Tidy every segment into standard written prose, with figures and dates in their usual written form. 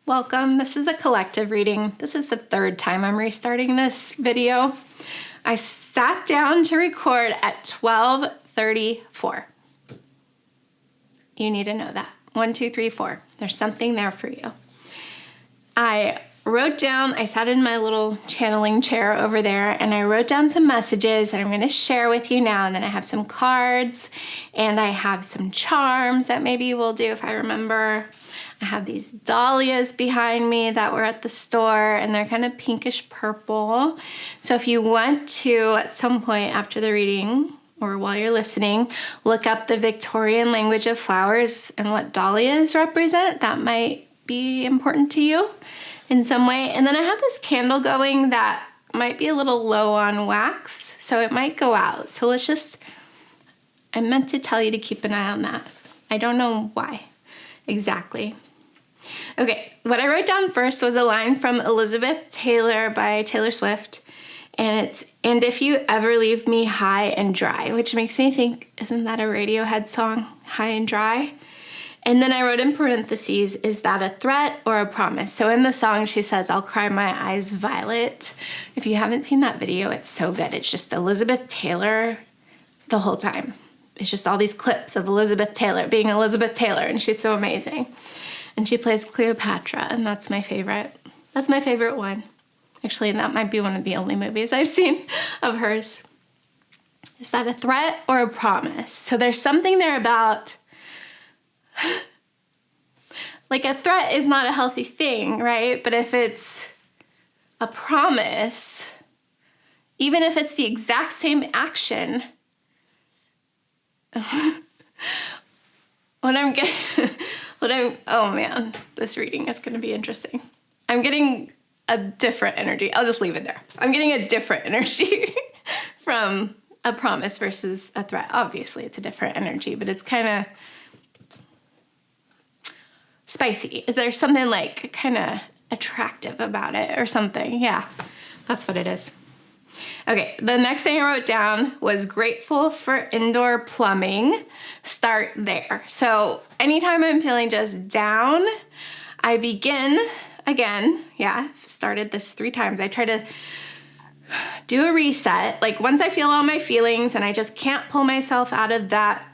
Welcome. This is a collective reading. This is the third time I'm restarting this video. I sat down to record at 12:34. You need to know that. 1, 2, 3, 4. There's something there for you. I sat in my little channeling chair over there, and I wrote down some messages that I'm going to share with you now. And then I have some cards, and I have some charms that maybe we'll do if I remember. I have these dahlias behind me that were at the store, and they're kind of pinkish purple. So if you want to, at some point after the reading or while you're listening, look up the Victorian language of flowers and what dahlias represent, that might be important to you in some way. And then I have this candle going that might be a little low on wax, so it might go out. So I meant to tell you to keep an eye on that. I don't know why exactly. Okay, what I wrote down first was a line from Elizabeth Taylor by Taylor Swift, and it's, "And if you ever leave me high and dry," which makes me think, isn't that a Radiohead song, High and Dry? And then I wrote in parentheses, "Is that a threat or a promise?" So in the song, she says, "I'll cry my eyes violet." If you haven't seen that video, it's so good. It's just Elizabeth Taylor the whole time. It's just all these clips of Elizabeth Taylor being Elizabeth Taylor, and she's so amazing. And she plays Cleopatra, and that's my favorite. That's my favorite one. Actually, that might be one of the only movies I've seen of hers. Is that a threat or a promise? So there's something there about, like, a threat is not a healthy thing, right? But if it's a promise, even if it's the exact same action, oh man, this reading is going to be interesting. I'm getting a different energy. I'll just leave it there. I'm getting a different energy from a promise versus a threat. Obviously, it's a different energy, but it's kind of spicy. There's something like kind of attractive about it or something. Yeah, that's what it is. Okay, the next thing I wrote down was grateful for indoor plumbing. Start there. So anytime I'm feeling just down, I begin again. Yeah, I've started this 3 times. I try to do a reset. Like once I feel all my feelings and I just can't pull myself out of that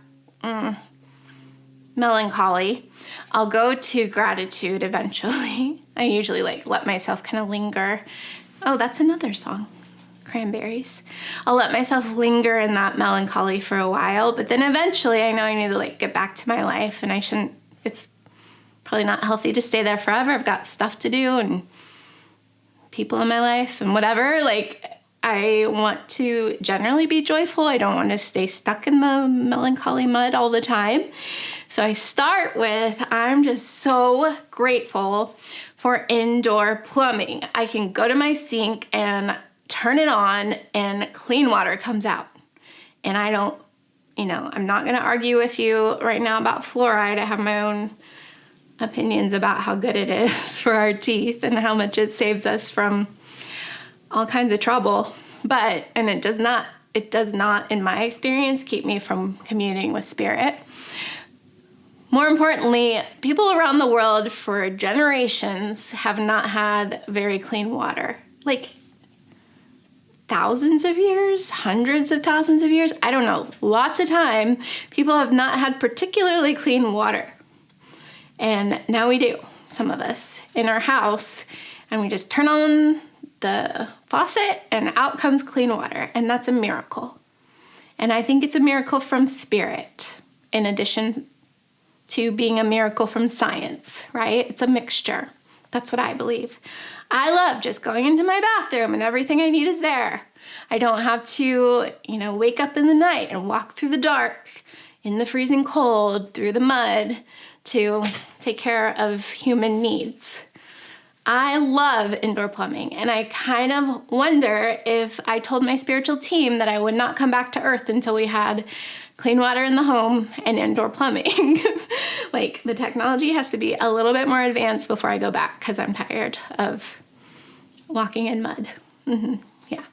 melancholy, I'll go to gratitude eventually. I usually let myself kind of linger. Oh, that's another song. Cranberries. I'll let myself linger in that melancholy for a while, but then eventually I know I need to get back to my life, and it's probably not healthy to stay there forever. I've got stuff to do and people in my life and whatever. I want to generally be joyful. I don't want to stay stuck in the melancholy mud all the time. So I start with, I'm just so grateful for indoor plumbing. I can go to my sink and turn it on and clean water comes out. And I don't, I'm not going to argue with you right now about fluoride. I have my own opinions about how good it is for our teeth and how much it saves us from all kinds of trouble. And it does not, in my experience, keep me from communing with spirit. More importantly, people around the world for generations have not had very clean water. Thousands of years, hundreds of thousands of years, I don't know, lots of time, people have not had particularly clean water. And now we do, some of us, in our house, and we just turn on the faucet and out comes clean water, and that's a miracle. And I think it's a miracle from spirit, in addition to being a miracle from science, right? It's a mixture. That's what I believe. I love just going into my bathroom and everything I need is there. I don't have to, wake up in the night and walk through the dark, in the freezing cold, through the mud to take care of human needs. I love indoor plumbing, and I kind of wonder if I told my spiritual team that I would not come back to Earth until we had clean water in the home and indoor plumbing. The technology has to be a little bit more advanced before I go back, because I'm tired of walking in mud. Yeah.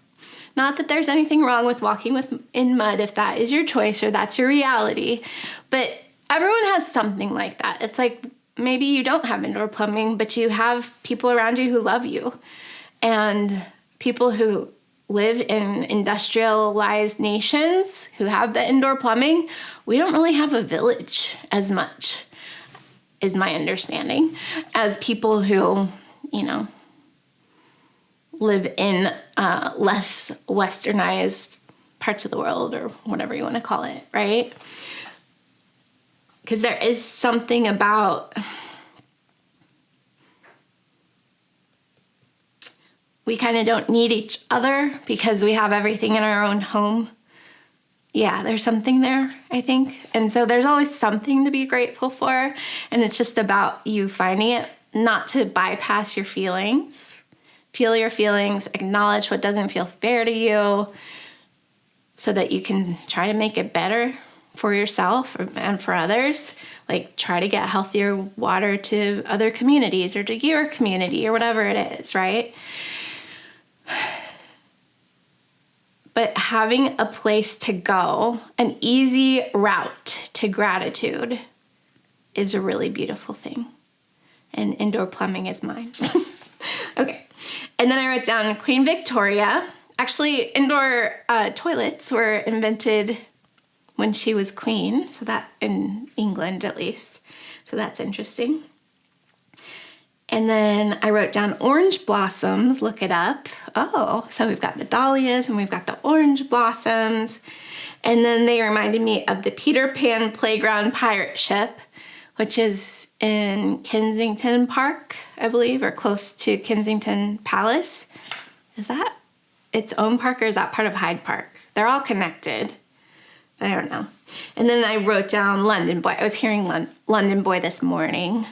Not that there's anything wrong with walking in mud if that is your choice or that's your reality, but everyone has something like that. It's like maybe you don't have indoor plumbing, but you have people around you who love you. And people who live in industrialized nations who have the indoor plumbing, we don't really have a village as much, is my understanding, as people who, live in less westernized parts of the world, or whatever you want to call it, right? Because there is something about, we kind of don't need each other because we have everything in our own home. Yeah, there's something there, I think. And so there's always something to be grateful for. And it's just about you finding it, not to bypass your feelings. Feel your feelings, acknowledge what doesn't feel fair to you so that you can try to make it better for yourself and for others. Like, try to get healthier water to other communities or to your community or whatever it is, right? But having a place to go, an easy route to gratitude, is a really beautiful thing. And indoor plumbing is mine. Okay. And then I wrote down Queen Victoria. Actually, indoor toilets were invented when she was queen, so that, in England at least. So that's interesting. And then I wrote down orange blossoms. Look it up. Oh, so we've got the dahlias and we've got the orange blossoms. And then they reminded me of the Peter Pan Playground pirate ship, which is in Kensington Park, I believe, or close to Kensington Palace. Is that its own park, or is that part of Hyde Park? They're all connected. I don't know. And then I wrote down London Boy. I was hearing London Boy this morning.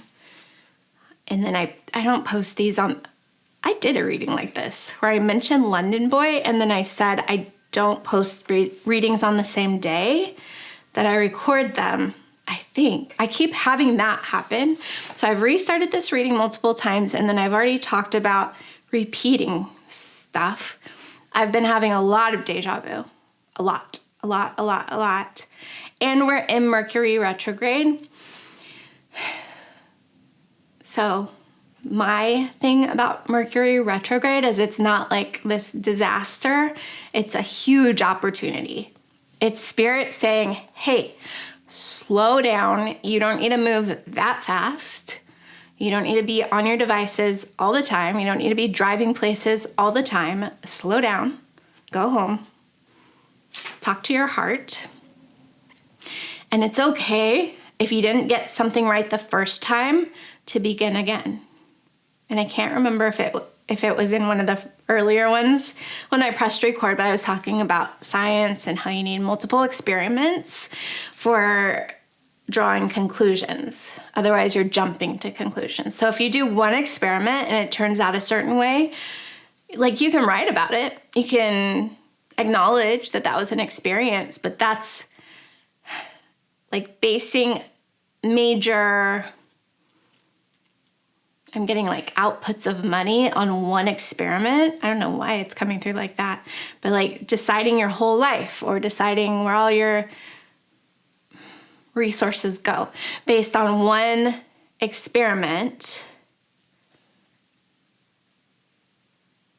And then I don't post these on... I did a reading like this where I mentioned London Boy, and then I said I don't post readings on the same day that I record them. I think. I keep having that happen. So I've restarted this reading multiple times, and then I've already talked about repeating stuff. I've been having a lot of deja vu. A lot. And we're in Mercury retrograde. So my thing about Mercury retrograde is it's not like this disaster. It's a huge opportunity. It's spirit saying, hey, slow down. You don't need to move that fast. You don't need to be on your devices all the time. You don't need to be driving places all the time. Slow down. Go home. Talk to your heart. And it's okay if you didn't get something right the first time to begin again. And I can't remember if it was in one of the earlier ones when I pressed record, but I was talking about science and how you need multiple experiments for drawing conclusions. Otherwise, you're jumping to conclusions. So if you do one experiment and it turns out a certain way, like, you can write about it. You can acknowledge that that was an experience, but that's like basing major... I'm getting like outputs of money on one experiment. I don't know why it's coming through like that, but like deciding your whole life or deciding where all your resources go based on one experiment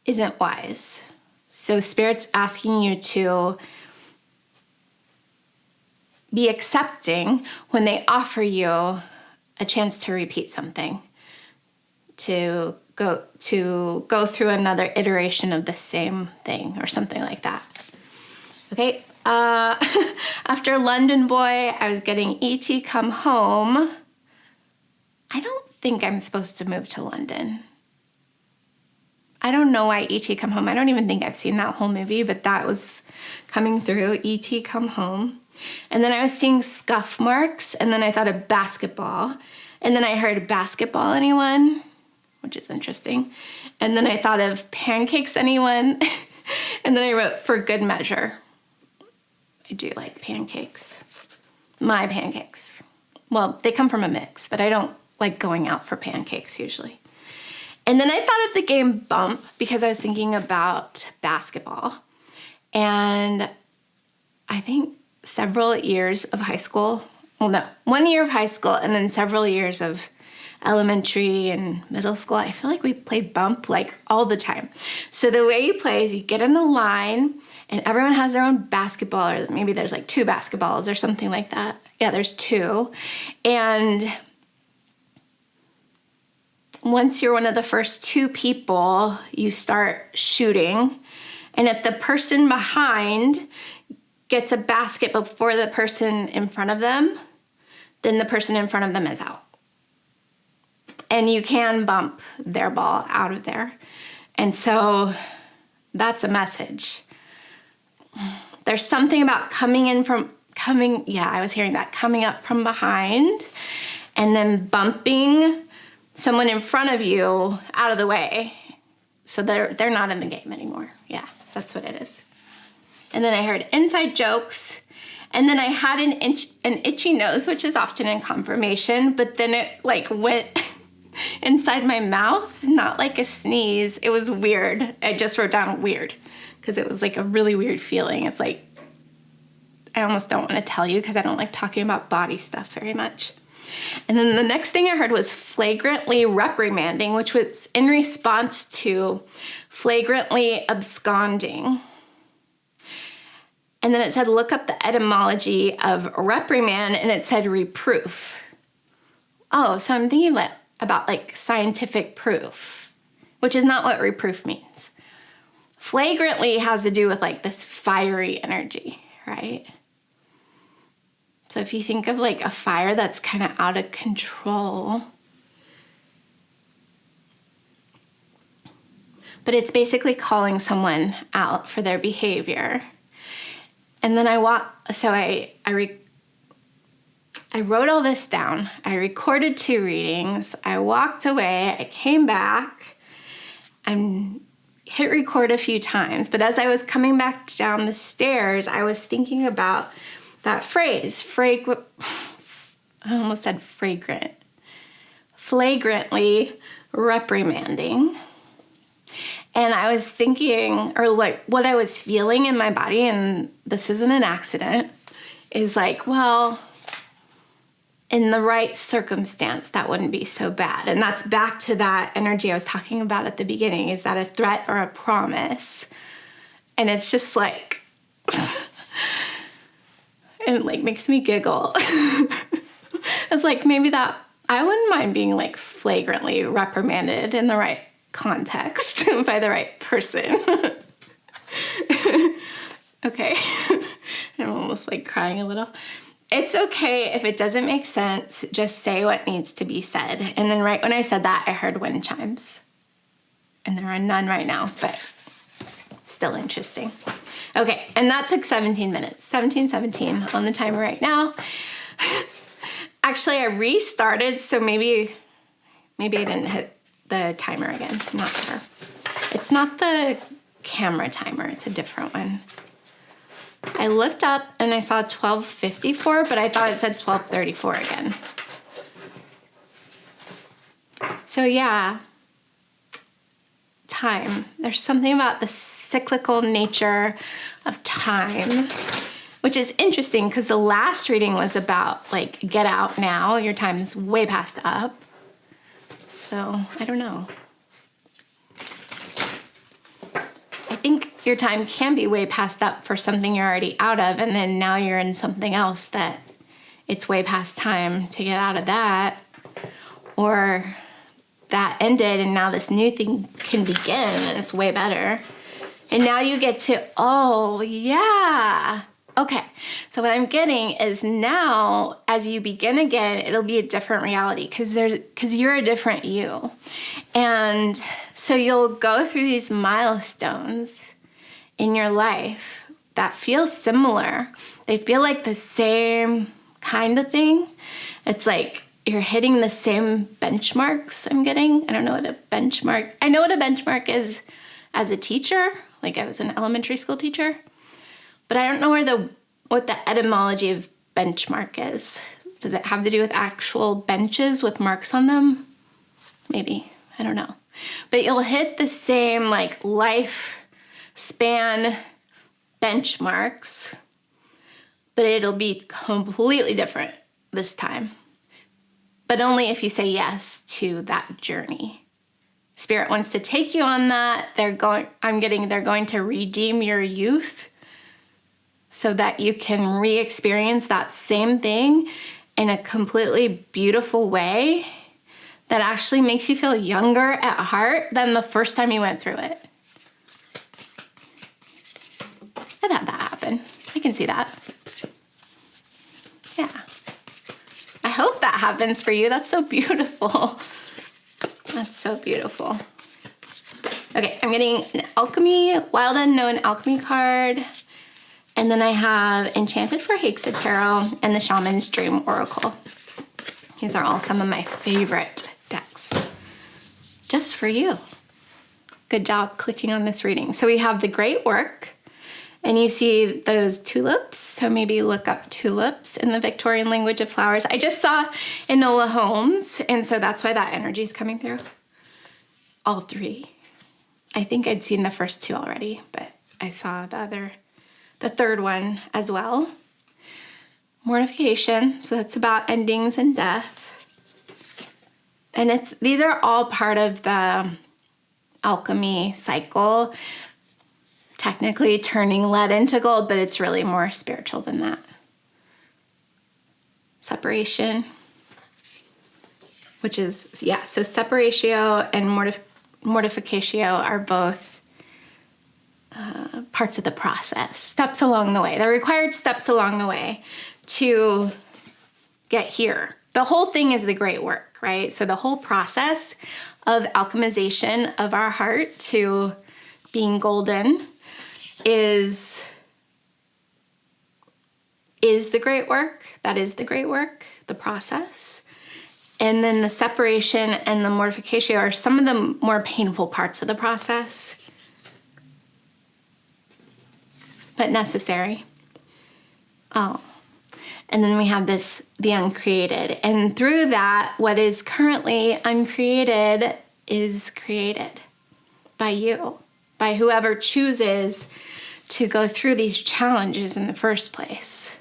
isn't wise. So Spirit's asking you to be accepting when they offer you a chance to repeat something. To go through another iteration of the same thing or something like that. Okay, after London Boy, I was getting E.T. Come Home. I don't think I'm supposed to move to London. I don't know why E.T. Come Home. I don't even think I've seen that whole movie, but that was coming through, E.T. Come Home. And then I was seeing scuff marks, and then I thought of basketball. And then I heard basketball, anyone? Which is interesting. And then I thought of pancakes, anyone? And then I wrote for good measure. I do like pancakes. My pancakes. Well, they come from a mix, but I don't like going out for pancakes usually. And then I thought of the game Bump because I was thinking about basketball. And I think several years of high school, well, no, 1 year of high school and then several years of elementary and middle school. I feel like we played bump like all the time. So the way you play is you get in a line and everyone has their own basketball, or maybe there's like 2 basketballs or something like that. Yeah, there's 2. And once you're one of the first 2 people, you start shooting. And if the person behind gets a basket before the person in front of them, then the person in front of them is out. And you can bump their ball out of there. And so that's a message. There's something about coming up from behind and then bumping someone in front of you out of the way. So they're not in the game anymore. Yeah, that's what it is. And then I heard inside jokes. And then I had an itchy nose, which is often in confirmation, but then it like went inside my mouth, not like a sneeze. It was weird. I just wrote down weird because it was like a really weird feeling. It's like, I almost don't want to tell you because I don't like talking about body stuff very much. And then the next thing I heard was flagrantly reprimanding, which was in response to flagrantly absconding. And then it said, look up the etymology of reprimand, and it said reproof. Oh, so I'm thinking about like scientific proof, which is not what reproof means. Flagrantly has to do with like this fiery energy, right? So if you think of like a fire that's kind of out of control, but it's basically calling someone out for their behavior. And then I wrote all this down. I recorded 2 readings. I walked away. I came back and hit record a few times. But as I was coming back down the stairs, I was thinking about that phrase, I almost said fragrant, flagrantly reprimanding. And I was thinking, or like what I was feeling in my body, and this isn't an accident, is like, well, in the right circumstance, that wouldn't be so bad. And that's back to that energy I was talking about at the beginning. Is that a threat or a promise? And it's just like, it like makes me giggle. It's like maybe that I wouldn't mind being like flagrantly reprimanded in the right context by the right person. Okay. I'm almost like crying a little. It's okay if it doesn't make sense. Just say what needs to be said. And then right when I said that, I heard wind chimes. And there are none right now, but still interesting. Okay, and that took 17 minutes. 17 on the timer right now. Actually, I restarted, so maybe I didn't hit the timer again. I'm not sure. It's not the camera timer. It's a different one. I looked up and I saw 12:54, but I thought it said 12:34 again. So yeah, time. There's something about the cyclical nature of time, which is interesting because the last reading was about like, get out now. Your time's way past up. So I don't know. I think your time can be way past up for something you're already out of, and then now you're in something else that it's way past time to get out of that, or that ended and now this new thing can begin and it's way better. And now you get to, oh yeah. Okay, so what I'm getting is now as you begin again, it'll be a different reality because you're a different you. And so you'll go through these milestones in your life that feel similar. They feel like the same kind of thing. It's like you're hitting the same benchmarks I'm getting. I don't know what a benchmark, I know what a benchmark is as a teacher, like I was an elementary school teacher, but I don't know what the etymology of benchmark is. Does it have to do with actual benches with marks on them? Maybe, I don't know. But you'll hit the same like life span benchmarks, but it'll be completely different this time. but only if you say yes to that journey. Spirit wants to take you on that. They're going to redeem your youth so that you can re-experience that same thing in a completely beautiful way that actually makes you feel younger at heart than the first time you went through it. I've had that happen. I can see that. Yeah. I hope that happens for you. That's so beautiful. That's so beautiful. Okay, I'm getting an Alchemy, Wild Unknown Alchemy card. And then I have Enchanted Förhäxa Tarot and the Shaman's Dream Oracle. These are all some of my favorite decks. Just for you. Good job clicking on this reading. So we have the Great Work, and you see those tulips. So maybe look up tulips in the Victorian language of flowers. I just saw Enola Holmes, and so that's why that energy is coming through. All three. I think I'd seen the first two already, but I saw the third one as well. Mortification, so that's about endings and death. And these are all part of the alchemy cycle. Technically turning lead into gold, but it's really more spiritual than that. Separation, which is, so separatio and mortificatio are both parts of the process, steps along the way. They're required steps along the way to get here. The whole thing is the great work, right? So the whole process of alchemization of our heart to being golden is the great work. That is the great work, the process. And then the separation and the mortification are some of the more painful parts of the process, but necessary. Oh, and then we have the uncreated. And through that, what is currently uncreated is created by you, by whoever chooses to go through these challenges in the first place.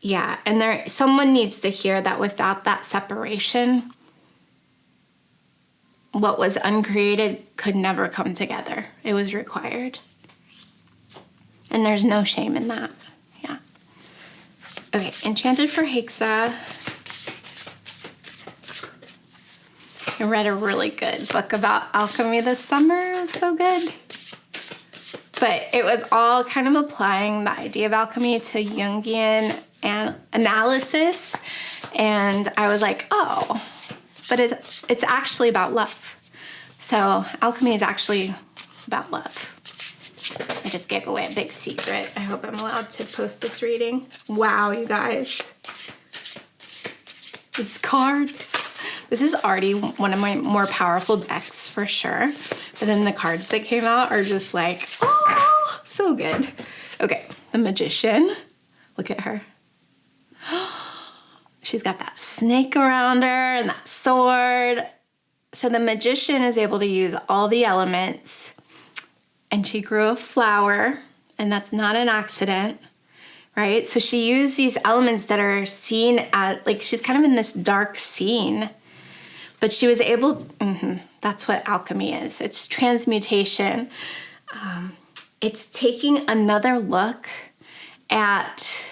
Yeah, and someone needs to hear that without that separation, what was uncreated could never come together. It was required. And there's no shame in that. Yeah. Okay, Enchanted Förhäxa. I read a really good book about alchemy this summer. It was so good. But it was all kind of applying the idea of alchemy to Jungian analysis. And I was like, oh, but it's actually about love. So alchemy is actually about love. I just gave away a big secret. I hope I'm allowed to post this reading. Wow, you guys. It's cards. This is already one of my more powerful decks for sure. But then the cards that came out are just like, oh, so good. Okay, the Magician. Look at her. She's got that snake around her and that sword. So the Magician is able to use all the elements. And she grew a flower, and that's not an accident, right? So she used these elements that are seen as, like, she's kind of in this dark scene, but she was able, that's what alchemy is. It's transmutation. It's taking another look at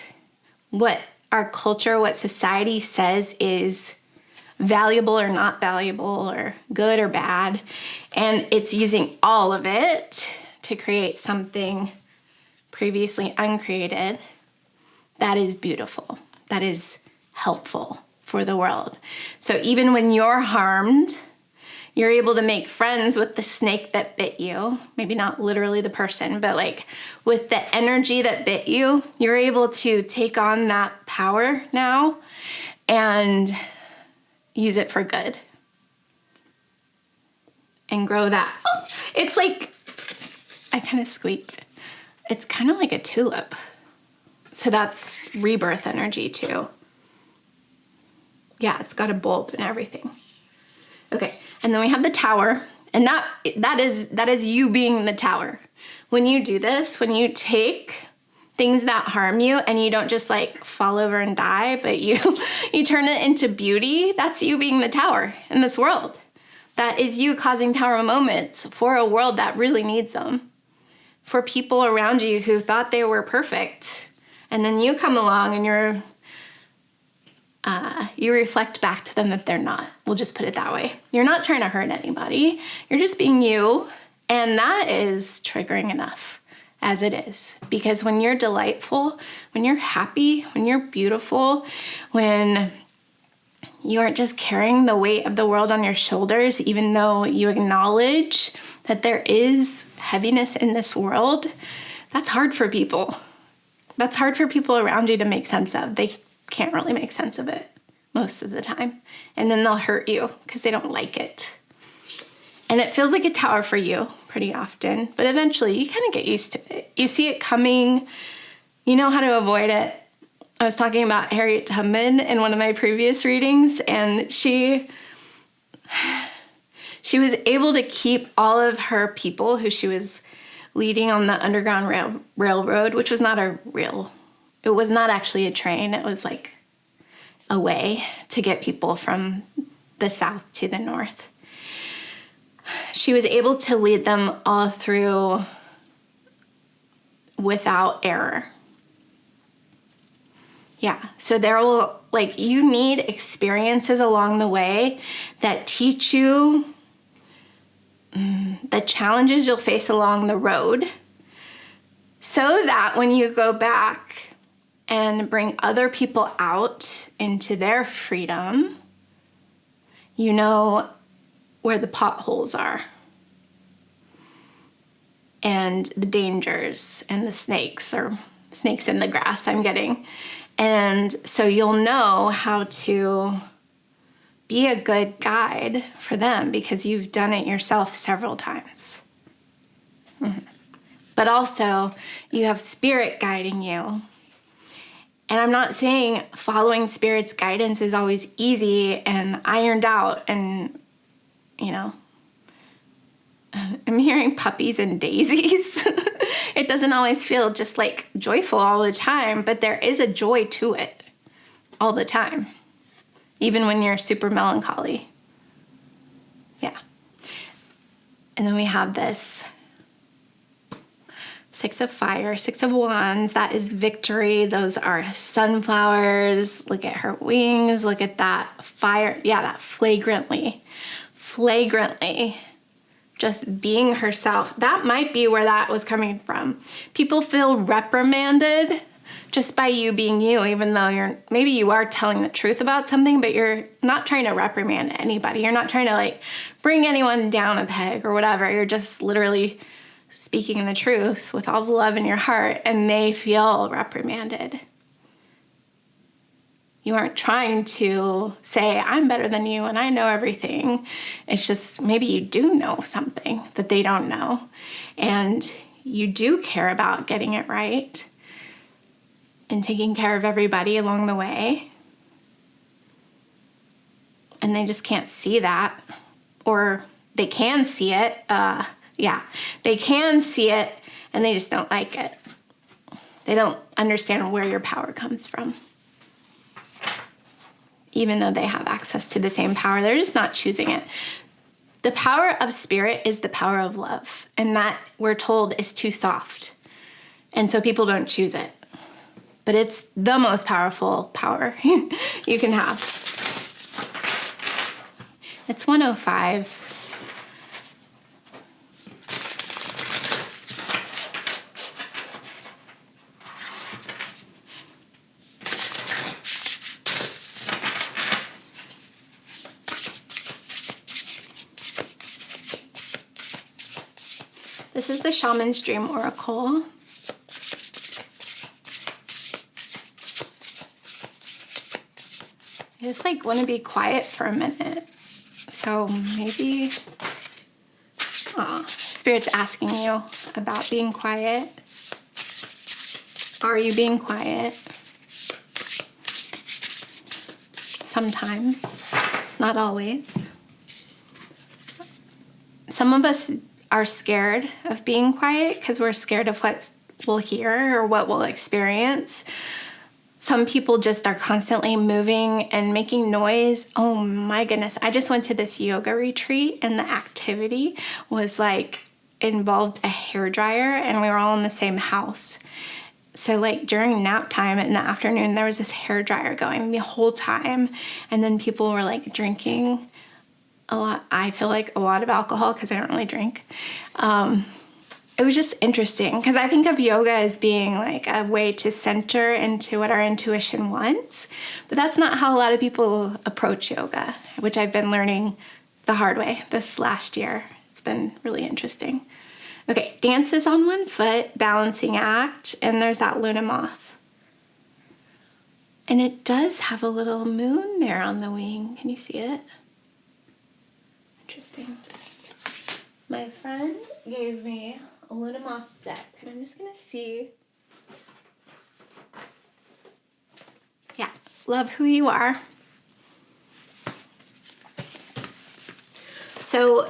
what our culture, what society says is valuable or not valuable or good or bad. And it's using all of it to create something previously uncreated that is beautiful, that is helpful for the world. So even when you're harmed, you're able to make friends with the snake that bit you. Maybe not literally the person, but like with the energy that bit you, you're able to take on that power now and use it for good. And grow that. Oh, it's like, I kind of squeaked. It's kind of like a tulip. So that's rebirth energy too. Yeah, it's got a bulb and everything. Okay, and then we have the Tower, and that is you being the Tower. When you do this, when you take things that harm you, and you don't just like fall over and die, but you turn it into beauty. That's you being the tower in this world. That is you causing tower moments for a world that really needs them. For people around you who thought they were perfect. And then you come along and you reflect back to them that they're not. We'll just put it that way. You're not trying to hurt anybody. You're just being you. And that is triggering enough as it is. Because when you're delightful, when you're happy, when you're beautiful, when you aren't just carrying the weight of the world on your shoulders, even though you acknowledge that there is heaviness in this world, that's hard for people. That's hard for people around you to make sense of. They can't really make sense of it most of the time. And then they'll hurt you because they don't like it. And it feels like a tower for you pretty often, but eventually you kind of get used to it. You see it coming. You know how to avoid it. I was talking about Harriet Tubman in one of my previous readings, and she was able to keep all of her people who she was leading on the Underground Railroad, which was not it was not actually a train. It was like a way to get people from the south to the north. She was able to lead them all through without error. Yeah, so you need experiences along the way that teach you the challenges you'll face along the road, so that when you go back and bring other people out into their freedom, you know where the potholes are and the dangers and the snakes, or snakes in the grass I'm getting. And so you'll know how to be a good guide for them because you've done it yourself several times. Mm-hmm. But also, you have spirit guiding you. And I'm not saying following spirit's guidance is always easy and ironed out and, I'm hearing puppies and daisies. It doesn't always feel just like joyful all the time, but there is a joy to it all the time, even when you're super melancholy. Yeah. And then we have this 6 of fire, 6 of wands. That is victory. Those are sunflowers. Look at her wings. Look at that fire. Yeah, that flagrantly. Just being herself. That might be where that was coming from. People feel reprimanded just by you being you, even though maybe you are telling the truth about something, but you're not trying to reprimand anybody. You're not trying to bring anyone down a peg or whatever. You're just literally speaking the truth with all the love in your heart, and they feel reprimanded. You aren't trying to say, I'm better than you and I know everything. It's just maybe you do know something that they don't know. And you do care about getting it right and taking care of everybody along the way. And they just can't see that. Or they can see it. They can see it and they just don't like it. They don't understand where your power comes from. Even though they have access to the same power, they're just not choosing it. The power of spirit is the power of love, and that, we're told, is too soft. And so people don't choose it. But it's the most powerful power you can have. It's 105. This is the Shaman's Dream Oracle. I just want to be quiet for a minute. So maybe, Spirit's asking you about being quiet. Are you being quiet? Sometimes, not always. Some of us are scared of being quiet because we're scared of what we'll hear or what we'll experience. Some people just are constantly moving and making noise. Oh my goodness. I just went to this yoga retreat and the activity was like involved a hairdryer and we were all in the same house. So like during nap time in the afternoon, there was this hairdryer going the whole time. And then people were like drinking a lot. I feel like a lot of alcohol because I don't really drink. It was just interesting because I think of yoga as being like a way to center into what our intuition wants. But that's not how a lot of people approach yoga, which I've been learning the hard way this last year. It's been really interesting. Okay, dance is on one foot, balancing act, and there's that Luna Moth. And it does have a little moon there on the wing. Can you see it? Interesting. My friend gave me a Luna Moth deck, and I'm just gonna see. Yeah, love who you are. So,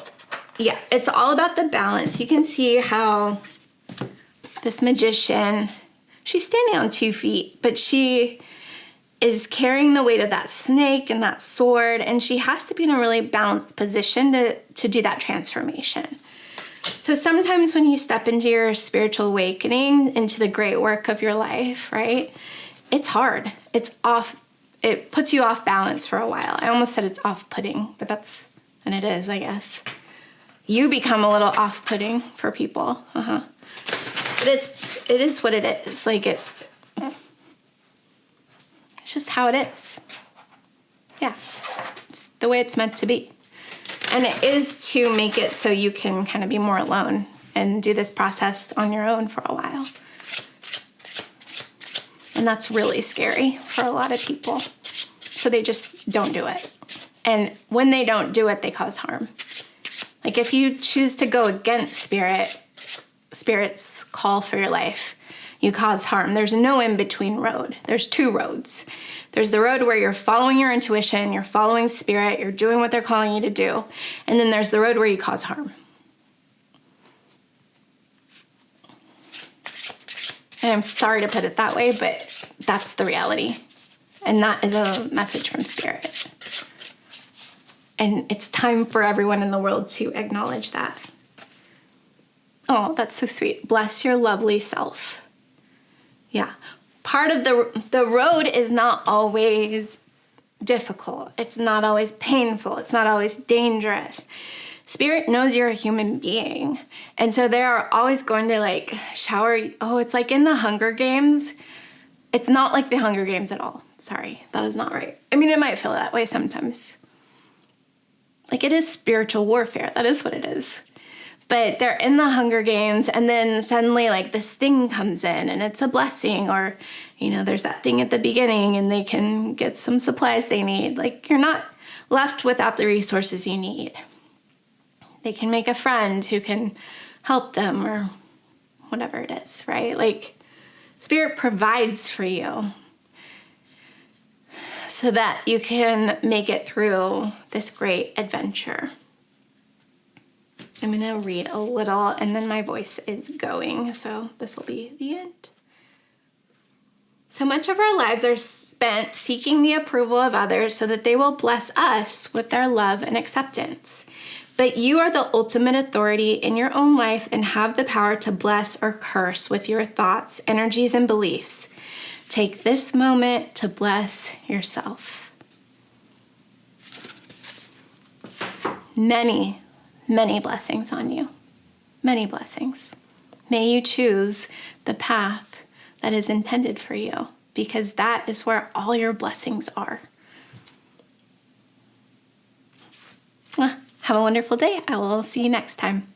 yeah, it's all about the balance. You can see how this magician, she's standing on 2 feet, but she is carrying the weight of that snake and that sword, and she has to be in a really balanced position to do that transformation. So sometimes when you step into your spiritual awakening, into the great work of your life, right, it's hard. It's off. It puts you off balance for a while. I almost said it's off-putting, but and it is, I guess. You become a little off-putting for people. But it is what it is. Like it's just how it is. Yeah, it's the way it's meant to be. And it is to make it so you can kind of be more alone and do this process on your own for a while. And that's really scary for a lot of people. So they just don't do it. And when they don't do it, they cause harm. Like if you choose to go against Spirit's call for your life, you cause harm. There's no in-between road. There's 2 roads. There's the road where you're following your intuition, you're following Spirit, you're doing what they're calling you to do. And then there's the road where you cause harm. And I'm sorry to put it that way, but that's the reality. And that is a message from Spirit. And it's time for everyone in the world to acknowledge that. Oh, that's so sweet. Bless your lovely self. Yeah. Part of the road is not always difficult. It's not always painful. It's not always dangerous. Spirit knows you're a human being. And so they are always going to like shower. Oh, it's like in the Hunger Games. It's not like the Hunger Games at all. Sorry, that is not right. I mean, it might feel that way sometimes. Like it is spiritual warfare. That is what it is. But they're in the Hunger Games and then suddenly like this thing comes in and it's a blessing, or, you know, there's that thing at the beginning and they can get some supplies they need. Like you're not left without the resources you need. They can make a friend who can help them or whatever it is, right? Like Spirit provides for you so that you can make it through this great adventure. I'm going to read a little and then my voice is going, so this will be the end. So much of our lives are spent seeking the approval of others so that they will bless us with their love and acceptance. But you are the ultimate authority in your own life and have the power to bless or curse with your thoughts, energies, and beliefs. Take this moment to bless yourself. Many blessings on you. Many blessings. May you choose the path that is intended for you, because that is where all your blessings are. Have a wonderful day. I will see you next time.